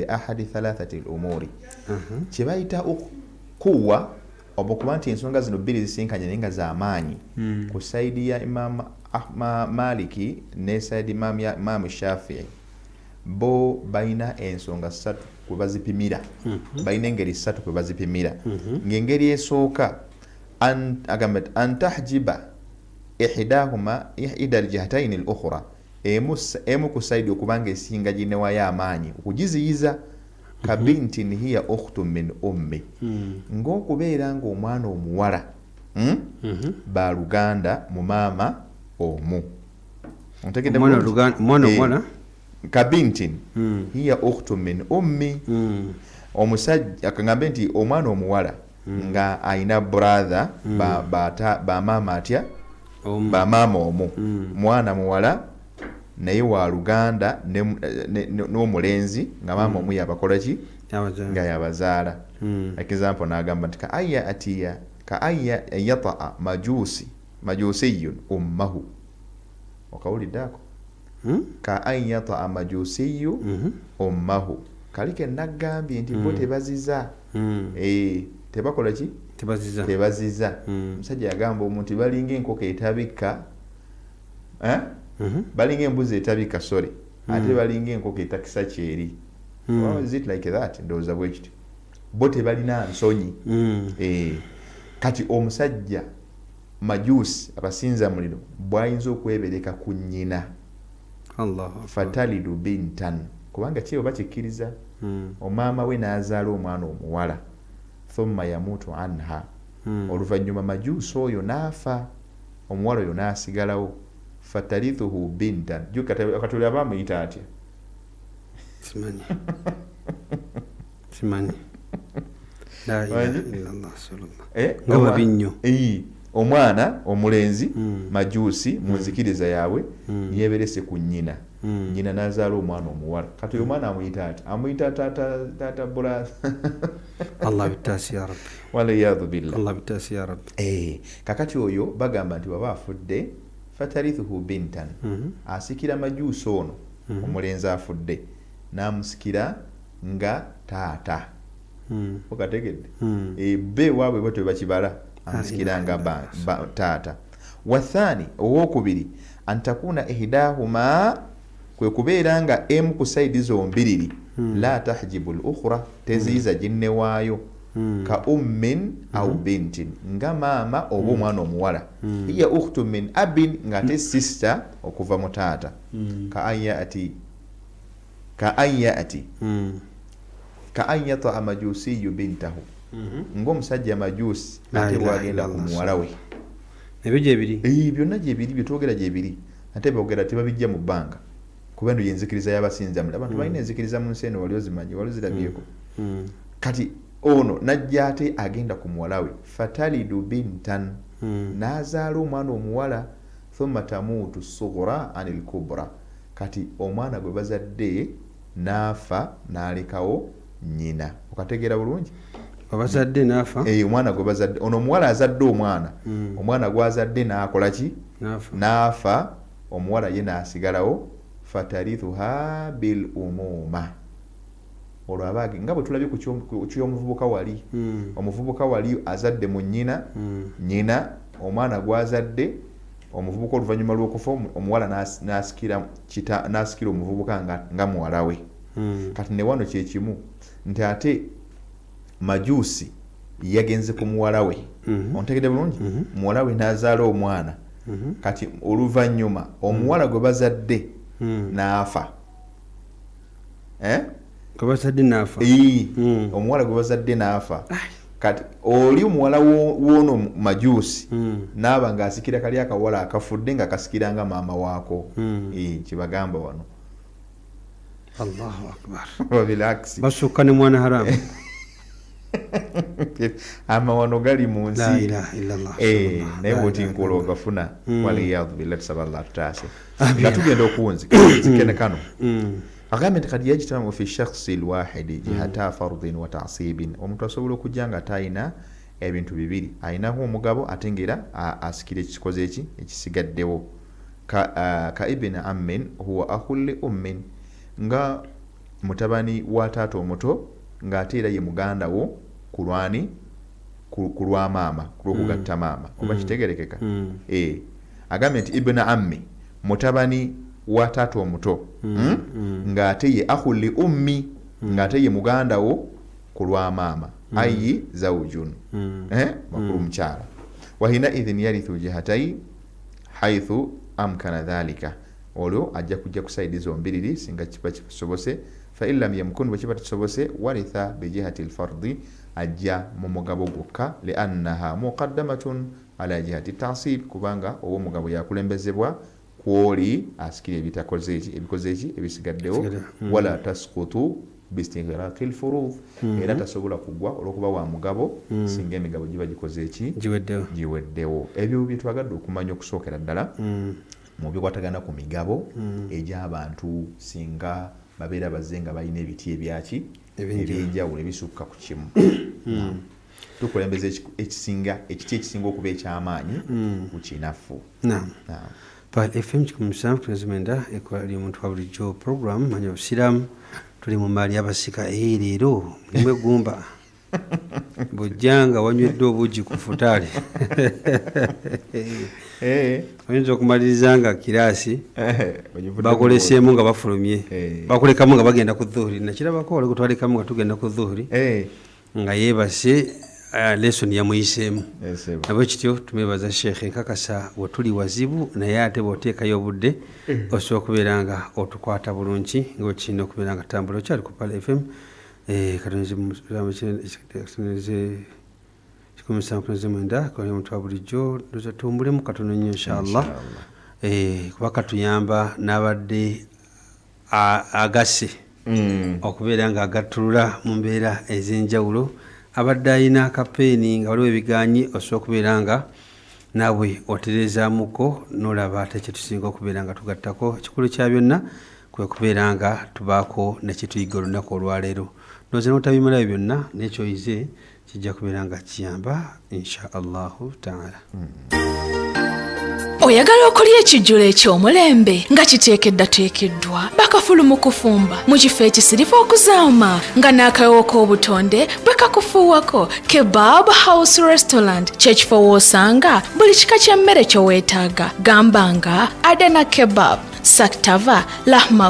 ahadi thalathati al-umuri kibayita kuwa obukuba nti ensonga zino bbiri zisinkanye naye nga z'amaanyi ku saidi ya Imam Maliki ne saidi Imam Shafi'i bo balina ensonga ssatu kwe bazipimira balina engeri ssatu kwe bazipimira ng'engeri esooka an tahjiba ihdahuma ihda al-jihatayn al-ukhra emu ku saidi okubanga esinga ginewayo amaanyi okugiziyiza kabintin hiya ukhtu min ummi ng'okubeera ng'omwana omuwala baluganda mu maama omu omwana kabintin hiya ukhtu min ummi omusajja akambe nti omwana omuwala nga ayina brother ba maama atya ba maama omu mwana muwala naye wa luganda n'omulenzi nga maama omu yabakola ki nga yabazaala example n'agamba nti ka aya yataa majusiyun ummahu okawulidde ako ka an yataa majusiyu ummahu kalike nagambye nti bo tebaziza tebakola ki tebaziza omusajja yagamba omuntu balinga enkoko etabika balinga embuzi etabika sorry ate balinga enkoko etakisa kyeri is it like that ndowooza bwe kityo bo tebalina nsonyi kati omusajja majusi abasinza muliro bwayinza okwebereka ku nnyina fatalidu bintan kubanga kyeyo bakikkiriza omaama we n'azaala omwana omuwala thumma yamutu anha oluvannyuma majusi oyo n'afa omuwala oyo n'asigalawo fatalithuhu bintan akatuli aba amuyita atya simanyi nga babinyo omwana omulenzi majusi munzikiriza yaabwe yeberese ku nnyina nnyina n'azaala omwana omuwala kati oyo omwana amuyita ati amuyita tata bula Allah bitasi ya rabbi waliyadhu billah Allah bitasi ya rabbi kakati oyo bagamba nti baba afudde fatarithuhu bintan asikira majusi ono omulenzi afudde n'amusikira nga taata okategedde be waabwe bo tebakibala amusikira nga taata wathani owokubiri antakuna ihdahuma kwe kubeera nga emu ku saidi zombiriri la tahjibu al-ukhra teziyiza ginnewaayo ka ummin au bintin nga maama oba omwana omuwala hiya ukhtu min abin nga te sister okuva mu taata ka an yataa majusiyu bintahu ng'omusajja majusi ate bwagenda ku muwala we ebyo gyebiri byonna gyebiri byetwogera gyebiri ate boogera tebabijja mu bbanga kuba eno yenzikiriza y'abasinza muli abantu balina enzikiriza mu nsi eno wali ozimanyi wali ozirabyeko kati ono najja ate agenda ku muwala we fatalidu bintan n'azaala omwana omuwala thumma tamuutu sughra anil kubra kati omwana gwe bazadde n'afa n'alekawo nnyina okategeera bulungi abazadde n'afa omwana gwe bazadde ono omuwala azadde omwana gwazadde n'akola ki n'afa omuwala ye n'asigalawo fatarithuha bil umuma olwo abaage nga bwe tulabye ku ky'omuvubuka wali omuvubuka wali azadde mu nnyina omwana gwazadde omuvubuka oluvannyuma lw'okufa omuwala n'asikira omuvubuka nga muwala we kati ne wano kyekimu nti ate majusi yagenze ku muwala we ontegedde bulungi muwala we n'azaala omwana kati oluvannyuma omuwala gwe bazadde n'afa omuwala gwe bazadde n'afa kati oli omuwala w'ono majusi n'aba ng'asikira kali akawala akafudde nga kasikira nga maama waako kibagamba wano Allahu akbar wabilaksi basukka ne mwana haramu amawano gali mu nsi naye bwoti nkola ogafuna waliyadhu billahi tusaba tutaase nga tugenda okuwunzikene kano agambye nti kadi yajitamu fi shakhsi lwahidi jihata fardin wa tasibin omuntu asobola okujja nga tayina ebintu bibiri ayinaho omugabo ate ngera asikira ekikoze eki ekisigaddewo ka ibn ammin huwa akhul li ummin nga mutabani wa taata omuto ng'ate era ye muganda wo ku lwa maama ku lw'okugatta maama oba kitegerekeka. Agambye nti ibna ammi mutabani wa taata omuto ng'ate ye akhul li ummi ng'ate ye muganda wo ku lwa maama ayi zawjun makulu mukyala. Wahina idhin yarithu jihatai haithu amkana dhalika, olwo ajja kujja kusaidiza ombiriri singa kiba kisobose. Fa in lam yamkun, bwe kiba kisobose waritha bijihati alfardi, ajja mu mugabo gwokka li annaha muqaddamatun ala jihati tasib, kubanga owo mugabo yakulembezebwa kwoli asikiri ebikoze eki ebisigaddewo. Wala tasqutu bistighraqi alfurud, era tasobola kugwa olwokuba wa mugabo singa emigabo giba gikoze eki giweddewo. Ebyo bye twagadde okumanya okusookera ddala mu bikwatagana ku migabo egy'abantu singa babeera bazze nga balina ebiti ebyaki ebyenjawulo ebisukka ku kimu. Tukulembeza ekiti ekisinga okuba eky'amaanyi ku kinafu. Pal FM 107.9 ekwali omuntu wa bulijjo program manya obusiraamu tuli mu maali abasika leero mulimu eggumba bw'ojjanga wanywedde obuugi ku futaale oyinza okumaliriza nga kiraasi bakoleseemu nga bafulumye bakulekamu nga bagenda ku dhuhuri. Nakirabako wali kutwalekamu nga tugenda ku dhuhuri nga yeebase lesoni yamuyiseemu. Nabwe kityo tumwebaza Sheikh nkakasa wetuli wazibu naye ate bw'oteekayo obudde osobola okubeera nga otukwata bulungi ng'okirina okubeera nga tambula okyali ku Pal FM kali omuntu wa bulijjo ndoza tumbulemu katono nnyo inshallah kuba katuyamba n'abadde agase okubeera nga agattulula mu mbeera ez'enjawulo. Abadde alina akapeeni nga waliwo ebiganyi osobola okubeera nga naawe oterezaamuko n'olaba ate kyetusinga okubeera nga tugattako. Ekikulu kya byonna kwe kubeera nga tubaako nekituyiga olunaku olwaleero. Ndowooza n'otabimalayo byonna n'ekyoyize kijja kubeera nga kiyamba insha allahu taala. Oyagala okulya ekijjulo eky'omulembe nga kiteekeddwateekeddwa bakafulu mu kufumba mu kifo ekisirifu okuzaama nga n'akawewo k'obutonde bwe kakufuuwako. Kebab House Restaurant kyekifo w'osanga buli kika ky'emmere ky'oweetaaga. Gamba nga Adana Kebab, Saktava, Lahma